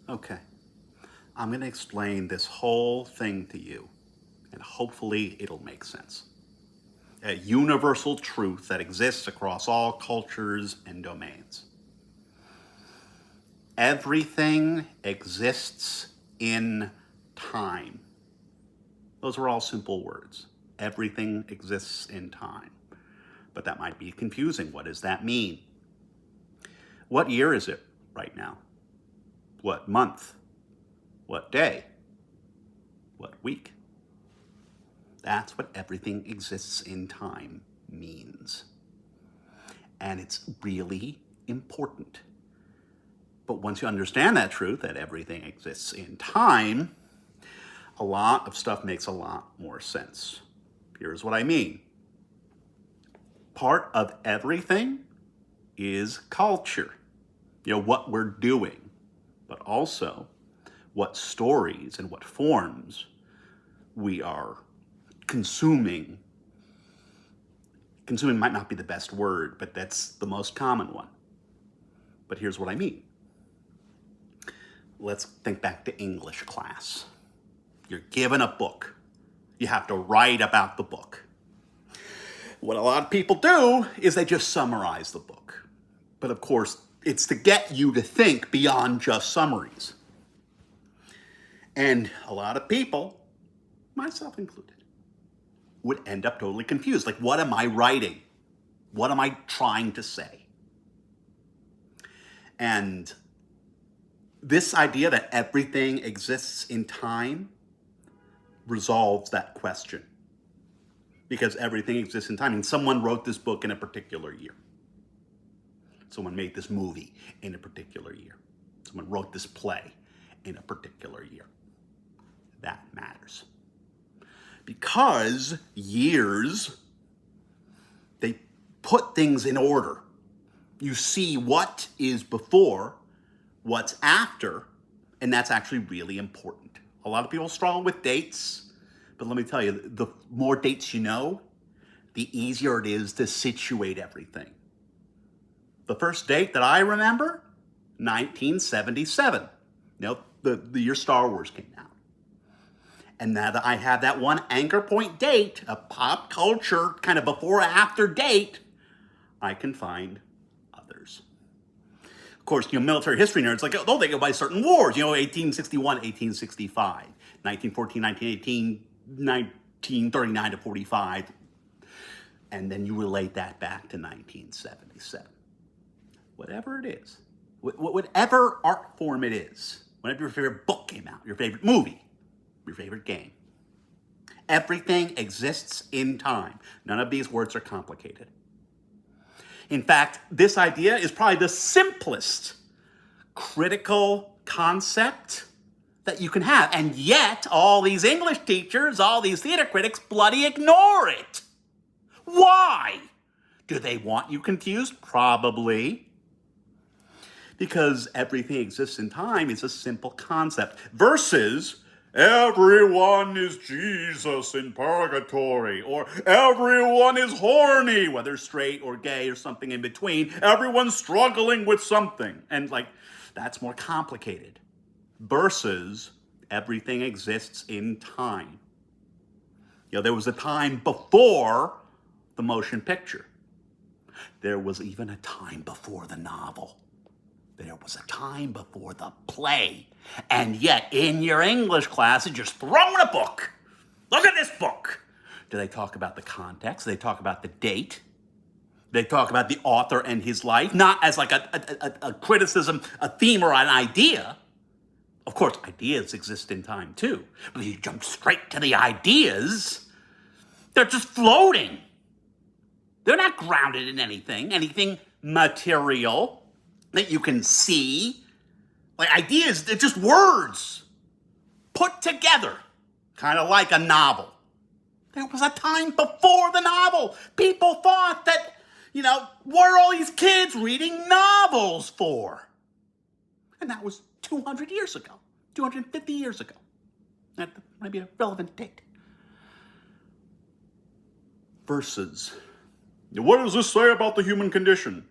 Okay, I'm going to explain this whole thing to you, and hopefully it'll make sense. A universal truth that exists across all cultures and domains. Everything exists in time. Those are all simple words. Everything exists in time. But that might be confusing. What does that mean? What year is it right now? What month? What day? What week? That's what everything exists in time means. And it's really important. But once you understand that truth, that everything exists in time, a lot of stuff makes a lot more sense. Here's what I mean. Part of everything is culture. What we're doing, but also what stories and what forms we are consuming. Consuming might not be the best word, but that's the most common one. But here's what I mean. Let's think back to English class. You're given a book. You have to write about the book. What a lot of people do is they just summarize the book. But of course, it's to get you to think beyond just summaries. And a lot of people, myself included, would end up totally confused. Like, what am I writing? What am I trying to say? And this idea that everything exists in time resolves that question. Because everything exists in time. And someone wrote this book in a particular year. Someone made this movie in a particular year. Someone wrote this play in a particular year. That matters. Because years, they put things in order. You see what is before, what's after, and that's actually really important. A lot of people struggle with dates, but let me tell you, the more dates you know, the easier it is to situate everything. The first date that I remember, 1977. The year Star Wars came out. And now that I have that one anchor point date, a pop culture kind of before or after date, I can find others. Of course, military history nerds, they go by certain wars, 1861, 1865, 1914, 1918, 1939 to 45. And then you relate that back to 1977. Whatever it is, whatever art form it is, whenever your favorite book came out, your favorite movie, your favorite game. Everything exists in time. None of these words are complicated. In fact, this idea is probably the simplest critical concept that you can have. And yet, all these English teachers, all these theater critics bloody ignore it. Why? Do they want you confused? Probably. Because everything exists in time is a simple concept. Versus, everyone is Jesus in purgatory, or everyone is horny, whether straight or gay or something in between. Everyone's struggling with something. And that's more complicated. Versus, everything exists in time. There was a time before the motion picture. There was even a time before the novel. There was a time before the play. And yet, in your English class, it's just thrown a book. Look at this book. Do they talk about the context? Do they talk about the date? Do they talk about the author and his life? Not as a criticism, a theme, or an idea. Of course, ideas exist in time too. But if you jump straight to the ideas, they're just floating. They're not grounded in anything material that you can see. Ideas, they're just words put together, kind of like a novel. There was a time before the novel. People thought that, what are all these kids reading novels for? And that was 200 years ago, 250 years ago. That might be a relevant date. Versus, what does this say about the human condition?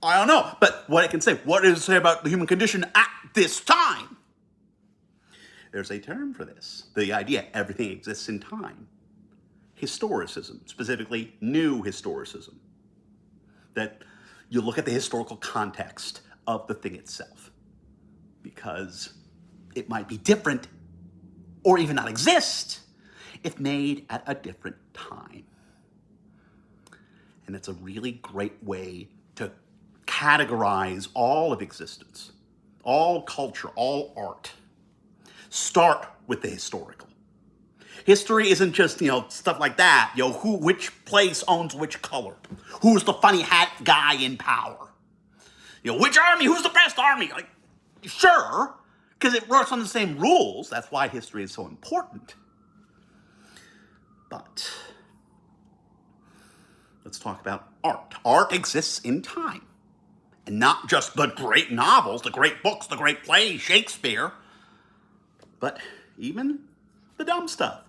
I don't know, but what it can say, what does it say about the human condition at this time. There's a term for this. The idea everything exists in time. Historicism, specifically new historicism. That you look at the historical context of the thing itself, because it might be different or even not exist if made at a different time. And it's a really great way to categorize all of existence, all culture, all art. Start with the historical. History isn't just, stuff like that. Which place owns which color? Who's the funny hat guy in power? Which army? Who's the best army? Sure, because it works on the same rules. That's why history is so important. But let's talk about art. Art exists in time. And not just the great novels, the great books, the great plays, Shakespeare, but even the dumb stuff.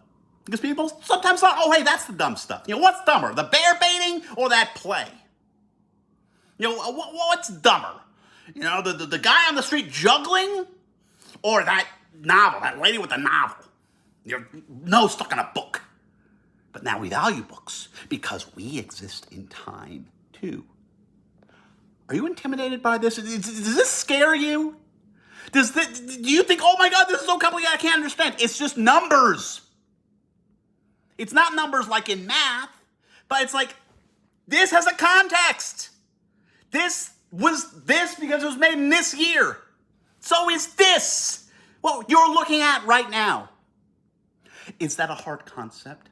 Because people sometimes thought, oh, hey, that's the dumb stuff. What's dumber, the bear baiting or that play? What's dumber? The guy on the street juggling or that novel, that lady with the novel? Your nose stuck in a book. But now we value books because we exist in time too. Are you intimidated by this? Does this scare you? Do you think, oh my God, this is so complicated, I can't understand? It's just numbers. It's not numbers like in math, but it's like, this has a context. This was this because it was made in this year. So is this what you're looking at right now. Is that a hard concept?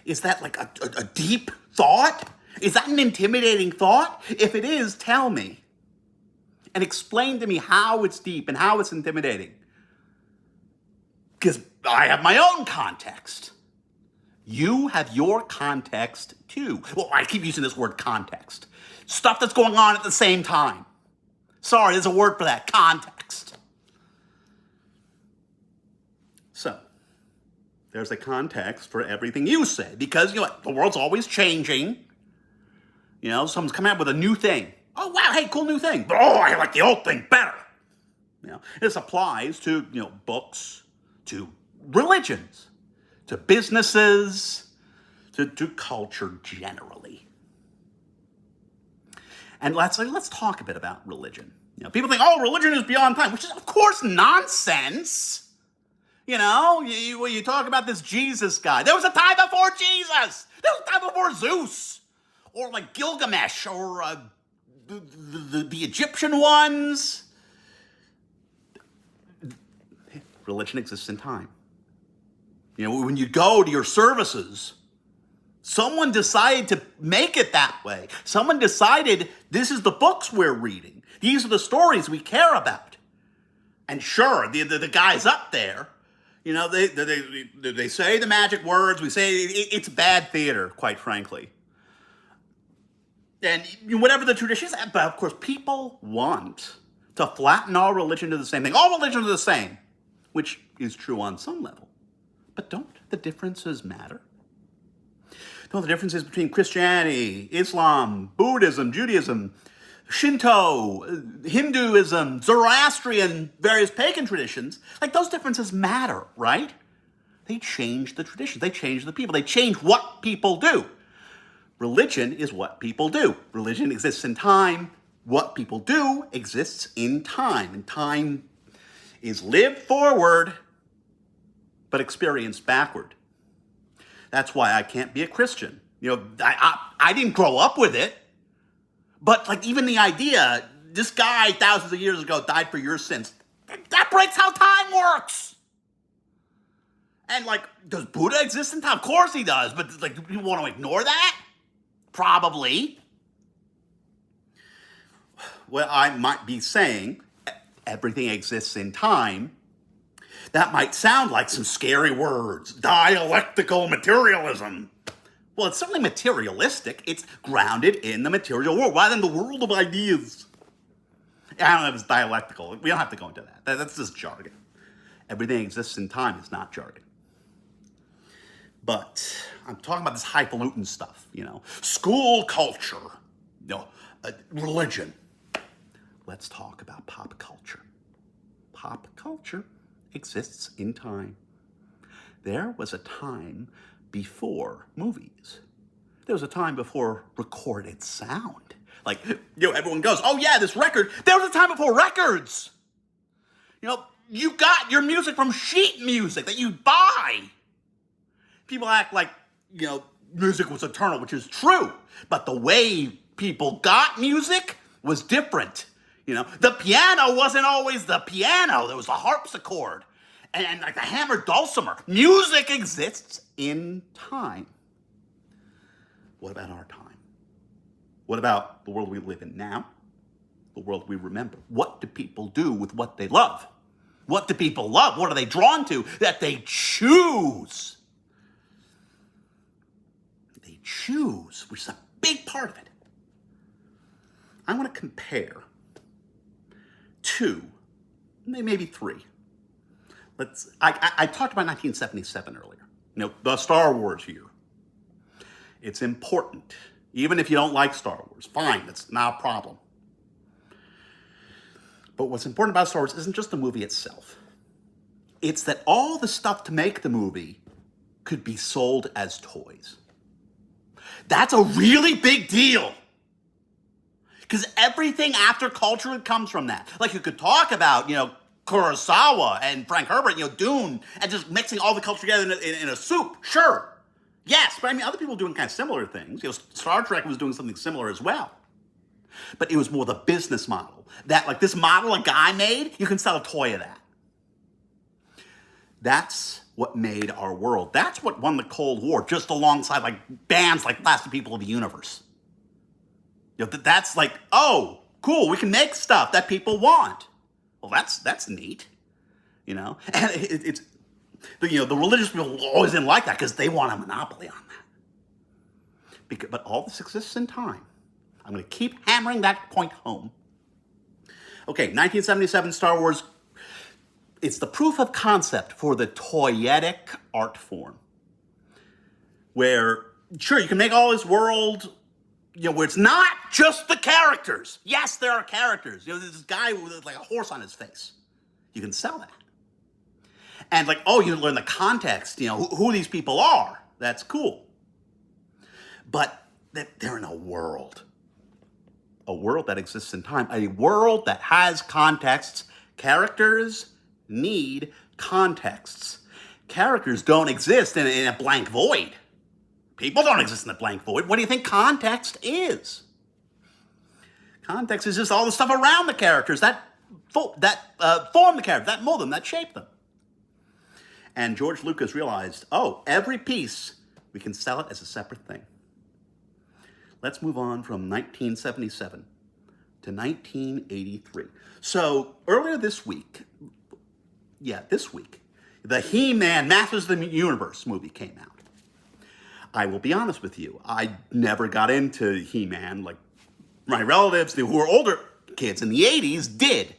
Is that like a deep thought? Is that an intimidating thought? If it is, tell me. And explain to me how it's deep and how it's intimidating. Because I have my own context. You have your context too. Well, I keep using this word context. Stuff that's going on at the same time. Sorry, there's a word for that, context. So, there's a context for everything you say. Because, the world's always changing. Someone's coming up with a new thing. Oh, wow, hey, cool new thing. But, I like the old thing better. This applies to, books, to religions, to businesses, to culture generally. And let's talk a bit about religion. People think, religion is beyond time, which is, of course, nonsense. You talk about this Jesus guy. There was a time before Jesus. There was a time before Zeus. Or like Gilgamesh, or the Egyptian ones. Religion exists in time. When you go to your services, someone decided to make it that way. Someone decided this is the books we're reading. These are the stories we care about. And sure, the guys up there, they say the magic words. We say it's bad theater, quite frankly. And whatever the tradition is, but of course, people want to flatten all religion to the same thing. All religions are the same, which is true on some level. But don't the differences matter? Don't the differences between Christianity, Islam, Buddhism, Judaism, Shinto, Hinduism, Zoroastrian, various pagan traditions, those differences matter, right? They change the traditions. They change the people. They change what people do. Religion is what people do. Religion exists in time. What people do exists in time. And time is lived forward, but experienced backward. That's why I can't be a Christian. I didn't grow up with it. But even the idea, this guy thousands of years ago died for your sins, that breaks how time works. And does Buddha exist in time? Of course he does. But do you want to ignore that? Probably. Well, I might be saying everything exists in time. That might sound like some scary words. Dialectical materialism. Well, it's certainly materialistic. It's grounded in the material world, rather than the world of ideas. I don't know if it's dialectical. We don't have to go into that. That's just jargon. Everything exists in time is not jargon. But I'm talking about this highfalutin stuff, school culture, religion. let's talk about pop culture. Pop culture exists in time. There was a time before movies. There was a time before recorded sound. Like, everyone goes, oh yeah, this record. There was a time before records. You got your music from sheet music that you buy. People act like, music was eternal, which is true. But the way people got music was different. The piano wasn't always the piano. There was the harpsichord and like the hammered dulcimer. Music exists in time. What about our time? What about the world we live in now? The world we remember? What do people do with what they love? What do people love? What are they drawn to that they choose? They choose, which is a big part of it. I want to compare two, maybe three. I talked about 1977 earlier. The Star Wars year. It's important. Even if you don't like Star Wars, fine, that's not a problem. But what's important about Star Wars isn't just the movie itself. It's that all the stuff to make the movie could be sold as toys. That's a really big deal. Because everything after culture comes from that. Like you could talk about, Kurosawa and Frank Herbert, Dune, and just mixing all the culture together in a soup. Sure. Yes, but other people doing kind of similar things. Star Trek was doing something similar as well. But it was more the business model. That, like this model a guy made, you can sell a toy of that. That's what made our world. That's what won the Cold War, just alongside like bands like Plastic People of the Universe. That's like, oh, cool, we can make stuff that people want. Well, that's neat, And it's the religious people always didn't like that because they want a monopoly on that. But all this exists in time. I'm going to keep hammering that point home. Okay, 1977 Star Wars. It's the proof of concept for the toyetic art form. Where, sure, you can make all this world, where it's not just the characters. Yes, there are characters. There's this guy with like a horse on his face. You can sell that. And like, oh, you learn the context, who these people are. That's cool. But they're in a world that exists in time, a world that has contexts. Characters need contexts. Characters don't exist in a blank void. People don't exist in a blank void. What do you think context is? Context is just all the stuff around the characters that form the characters, that mold them, that shape them. And George Lucas realized, every piece, we can sell it as a separate thing. Let's move on from 1977 to 1983. So earlier this week, the He-Man Masters of the Universe movie came out. I will be honest with you, I never got into He-Man like my relatives who were older kids in the 80s did.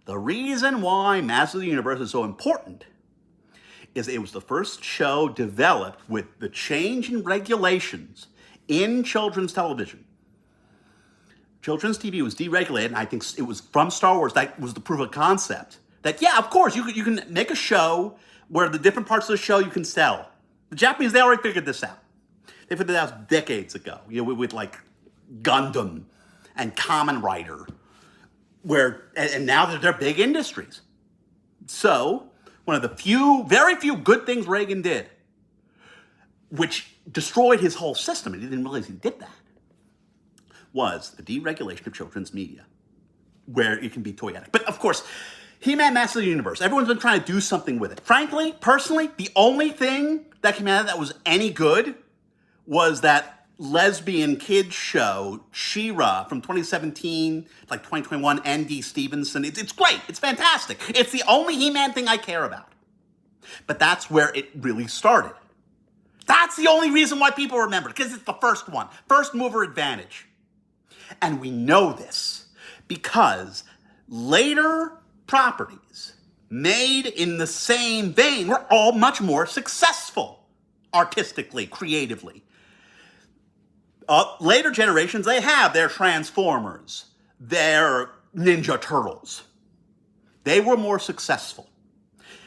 The reason why Masters of the Universe is so important is it was the first show developed with the change in regulations in children's television. Children's TV was deregulated, and I think it was from Star Wars that was the proof of concept. That, yeah, of course, you can make a show where the different parts of the show you can sell. The Japanese, they already figured this out. They figured it out decades ago, with like Gundam and Kamen Rider, and now they're big industries. So, one of the very few good things Reagan did, which destroyed his whole system, and he didn't realize he did that, was the deregulation of children's media, where it can be toyetic. But of course, He-Man Masters of the Universe, everyone's been trying to do something with it. Frankly, personally, the only thing that came out of that was any good was that lesbian kids show, She-Ra, from 2017, like 2021, N.D. Stevenson. It's great. It's fantastic. It's the only He-Man thing I care about. But that's where it really started. That's the only reason why people remember it, because it's the first one. First mover advantage. And we know this because later properties made in the same vein were all much more successful artistically, creatively. Later generations, they have their Transformers, their Ninja Turtles. They were more successful.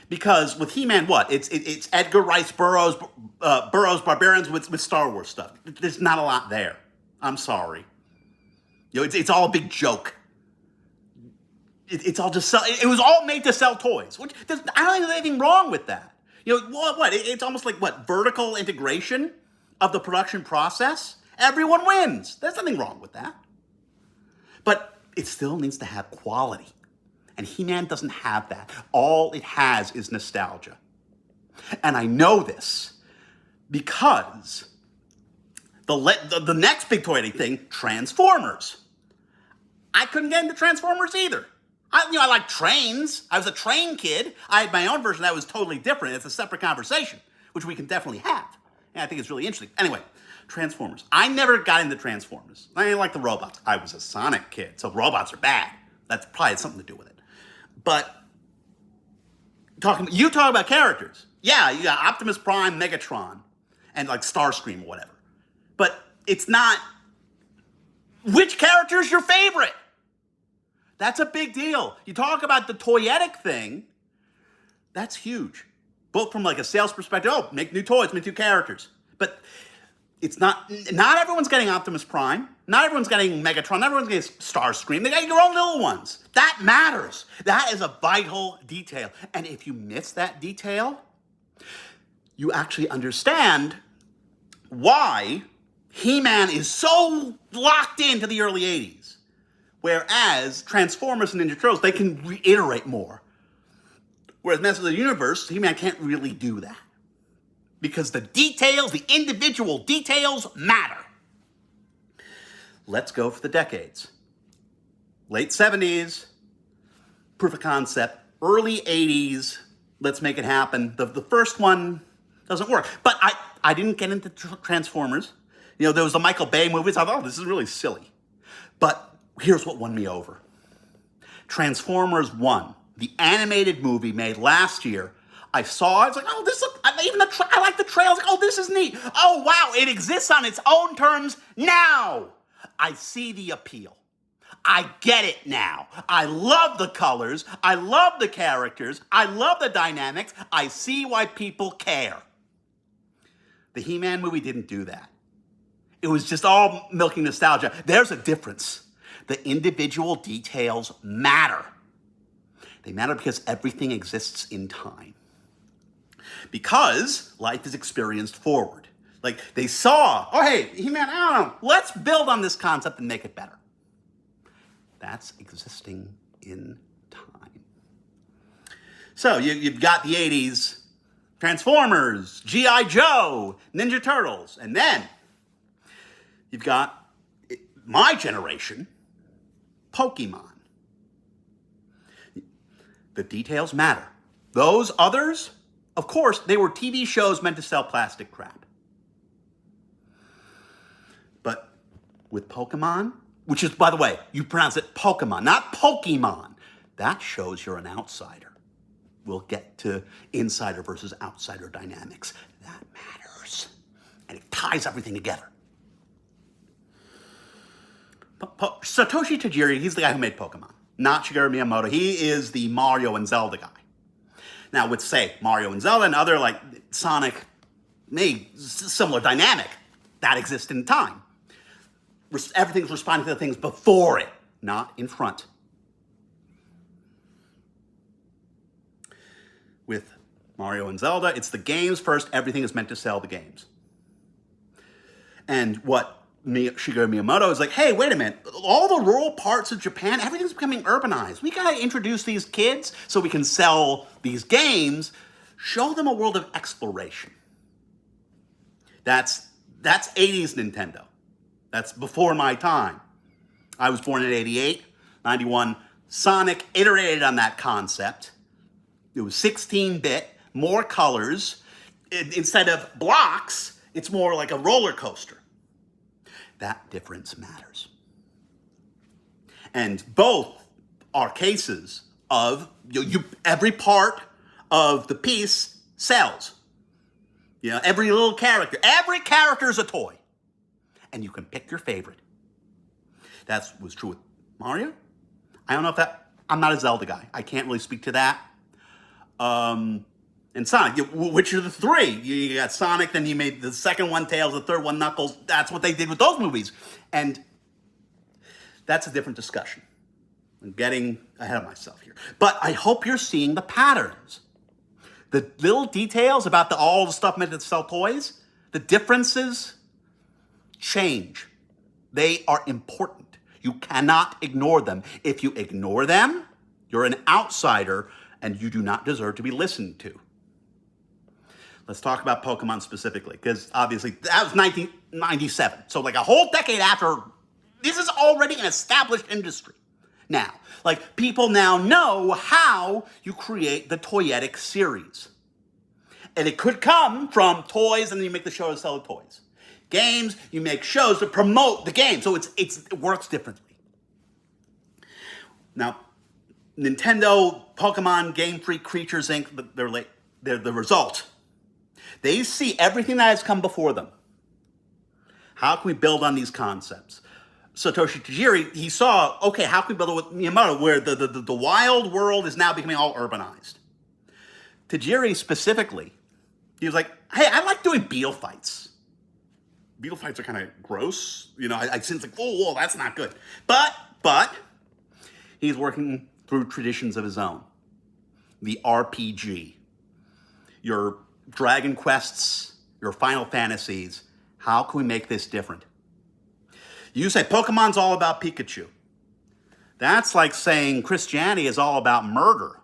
Because with He-Man, what? It's Edgar Rice Burroughs Barbarians with Star Wars stuff. There's not a lot there. I'm sorry. It's all a big joke. It's all just it was all made to sell toys. Which I don't think there's anything wrong with that. What? It's almost like what? Vertical integration of the production process. Everyone wins. There's nothing wrong with that. But it still needs to have quality. And He-Man doesn't have that. All it has is nostalgia. And I know this because the next big toy thing, Transformers. I couldn't get into Transformers either. I like trains. I was a train kid. I had my own version that was totally different. It's a separate conversation, which we can definitely have. And I think it's really interesting. Anyway, Transformers. I never got into Transformers. I didn't like the robots. I was a Sonic kid, so robots are bad. That's probably had something to do with it. But you talk about characters. Yeah, you got Optimus Prime, Megatron, and like Starscream or whatever. But it's not, which character is your favorite? That's a big deal. You talk about the toyetic thing, that's huge. Both from like a sales perspective, make new toys, make new characters. But it's not everyone's getting Optimus Prime. Not everyone's getting Megatron. Not everyone's getting Starscream. They got your own little ones. That matters. That is a vital detail. And if you miss that detail, you actually understand why He-Man is so locked into the early 80s. Whereas Transformers and Ninja Turtles, they can reiterate more. Whereas Masters of the Universe, He-Man can't really do that. Because the details, the individual details matter. Let's go for the decades. Late 70s, proof of concept. Early 80s, let's make it happen. The first one doesn't work. But I didn't get into Transformers. There was the Michael Bay movies. I thought, this is really silly. But here's what won me over. Transformers 1, the animated movie made last year. I saw it. I was like, I like the trail. I was like, this is neat. Oh, wow, it exists on its own terms now. I see the appeal. I get it now. I love the colors. I love the characters. I love the dynamics. I see why people care. The He-Man movie didn't do that. It was just all milking nostalgia. There's a difference. The individual details matter. They matter because everything exists in time. Because life is experienced forward. Like they saw, hey, He-Man, I don't know, let's build on this concept and make it better. That's existing in time. So you've got the 80s, Transformers, G.I. Joe, Ninja Turtles, and then you've got my generation, Pokemon. The details matter. Those others, of course, they were TV shows meant to sell plastic crap. But with Pokemon, which is, by the way, you pronounce it Pokemon, not Pokemon. That shows you're an outsider. We'll get to insider versus outsider dynamics. That matters. And it ties everything together. Satoshi Tajiri, he's the guy who made Pokemon, not Shigeru Miyamoto. He is the Mario and Zelda guy. Now, with, say, Mario and Zelda and other, like, Sonic, similar dynamic, that exists in time. Everything's responding to the things before it, not in front. With Mario and Zelda, it's the games first. Everything is meant to sell the games. And what Shigeru Miyamoto is like, hey, wait a minute. All the rural parts of Japan, everything's becoming urbanized. We got to introduce these kids so we can sell these games, show them a world of exploration. That's 80s Nintendo. That's before my time. I was born in 88, 91. Sonic iterated on that concept. It was 16-bit, more colors. Instead of blocks, it's more like a roller coaster. That difference matters. And both are cases of every part of the piece sells. Every little character. Every character is a toy. And you can pick your favorite. That was true with Mario. I don't know if I'm not a Zelda guy. I can't really speak to that. And Sonic, which are the three? You got Sonic, then you made the second one Tails, the third one Knuckles. That's what they did with those movies. And that's a different discussion. I'm getting ahead of myself here. But I hope you're seeing the patterns. The little details about all the stuff meant to sell toys, the differences change. They are important. You cannot ignore them. If you ignore them, you're an outsider and you do not deserve to be listened to. Let's talk about Pokemon specifically, because obviously that was 1997. So like a whole decade after, this is already an established industry. Now, like people now know how you create the toyetic series. And it could come from toys and then you make the show to sell the toys. Games, you make shows to promote the game. So it works differently. Now, Nintendo, Pokemon, Game Freak, Creatures Inc., they're the result. They see everything that has come before them. How can we build on these concepts? Satoshi Tajiri, he saw, okay, how can we build it with Miyamoto, where the wild world is now becoming all urbanized? Tajiri specifically, he was like, hey, I like doing beetle fights. Beetle fights are kind of gross. You know, I sense like, whoa, that's not good. But he's working through traditions of his own. The RPG, your Dragon Quests, your Final Fantasies. How can we make this different? You say Pokemon's all about Pikachu. That's like saying Christianity is all about murder.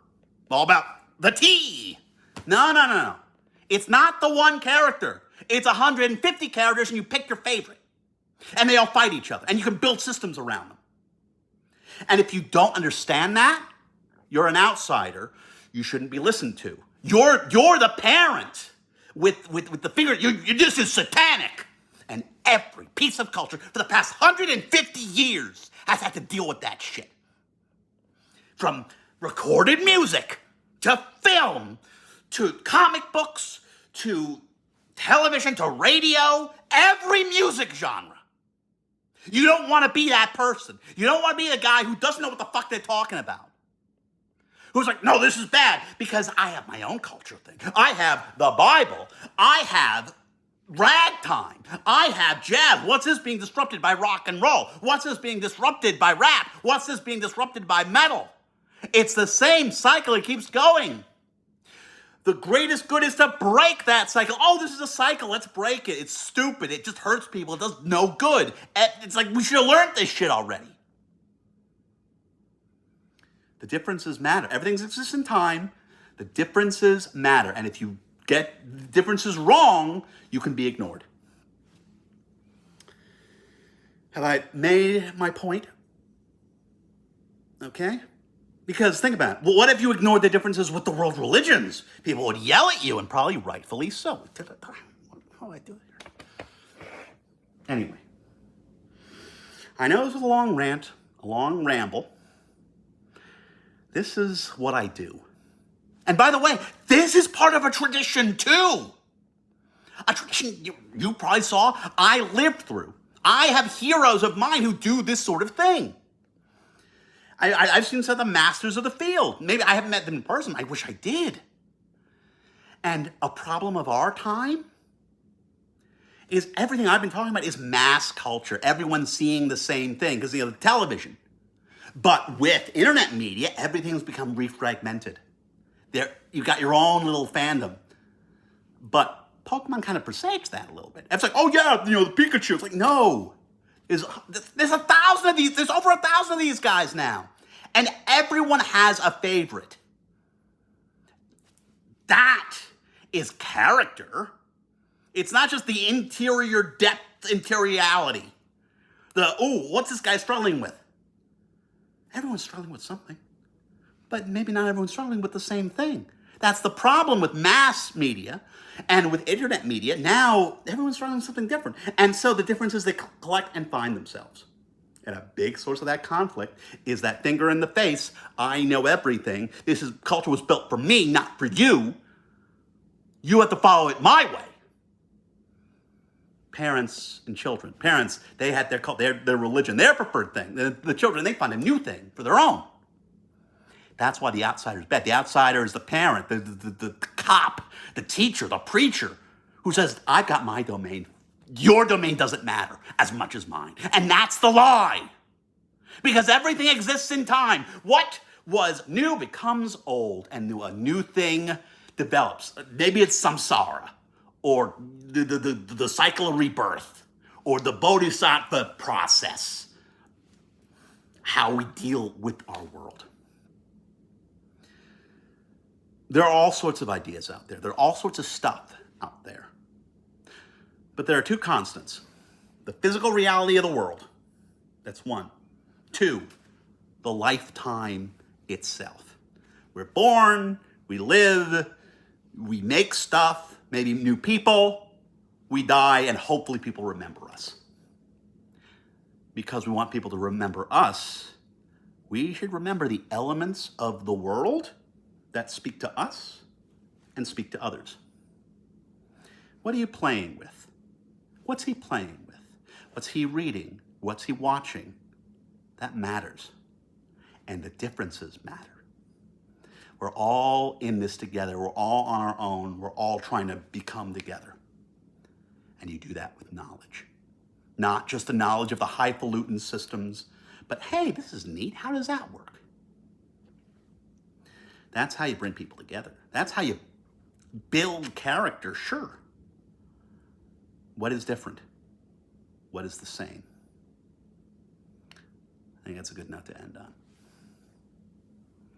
All about the T. No. It's not the one character. It's 150 characters and you pick your favorite. And they all fight each other. And you can build systems around them. And if you don't understand that, you're an outsider. You shouldn't be listened to. You're the parent with the finger. This is satanic. And every piece of culture for the past 150 years has had to deal with that shit. From recorded music, to film, to comic books, to television, to radio, every music genre. You don't want to be that person. You don't want to be the guy who doesn't know what the fuck they're talking about. Who's like, no, this is bad, because I have my own culture thing. I have the Bible. I have ragtime. I have jazz. What's this being disrupted by rock and roll? What's this being disrupted by rap? What's this being disrupted by metal? It's the same cycle. It keeps going. The greatest good is to break that cycle. Oh, this is a cycle. Let's break it. It's stupid. It just hurts people. It does no good. It's like we should have learned this shit already. The differences matter. Everything exists in time. The differences matter. And if you get the differences wrong, you can be ignored. Have I made my point? Okay? Because think about it. Well, what if you ignored the differences with the world religions? People would yell at you, and probably rightfully so. How do I do it here? Anyway. I know this was a long rant, a long ramble. This is what I do. And by the way, this is part of a tradition too. A tradition you probably saw, I lived through. I have heroes of mine who do this sort of thing. I've seen some of the masters of the field. Maybe I haven't met them in person. I wish I did. And a problem of our time is everything I've been talking about is mass culture. Everyone's seeing the same thing because the television. But with internet media, everything's become refragmented. You've got your own little fandom. But Pokemon kind of presaged that a little bit. It's like, oh yeah, the Pikachu. It's like, no. There's 1,000 of these. There's over 1,000 of these guys now. And everyone has a favorite. That is character. It's not just the interior depth, interiority. What's this guy struggling with? Everyone's struggling with something. But maybe not everyone's struggling with the same thing. That's the problem with mass media and with internet media. Now, everyone's struggling with something different. And so the difference is they collect and find themselves. And a big source of that conflict is that finger in the face, I know everything. Culture was built for me, not for you. You have to follow it my way. Parents and children. Parents, they had their religion, their preferred thing. The children, they find a new thing for their own. That's why the outsider is bad. The outsider is the parent, the cop, the teacher, the preacher who says, I've got my domain. Your domain doesn't matter as much as mine. And that's the lie. Because everything exists in time. What was new becomes old, and a new thing develops. Maybe it's samsara, or the cycle of rebirth, or the bodhisattva process. How we deal with our world. There are all sorts of ideas out there. There are all sorts of stuff out there. But there are two constants. The physical reality of the world. That's one. Two, the lifetime itself. We're born, we live, we make stuff, maybe new people, we die, and hopefully people remember us. Because we want people to remember us, we should remember the elements of the world that speak to us and speak to others. What are you playing with? What's he playing with? What's he reading? What's he watching? That matters. And the differences matter. We're all in this together. We're all on our own. We're all trying to become together. And you do that with knowledge. Not just the knowledge of the highfalutin systems, but hey, this is neat. How does that work? That's how you bring people together. That's how you build character, sure. What is different? What is the same? I think that's a good note to end on.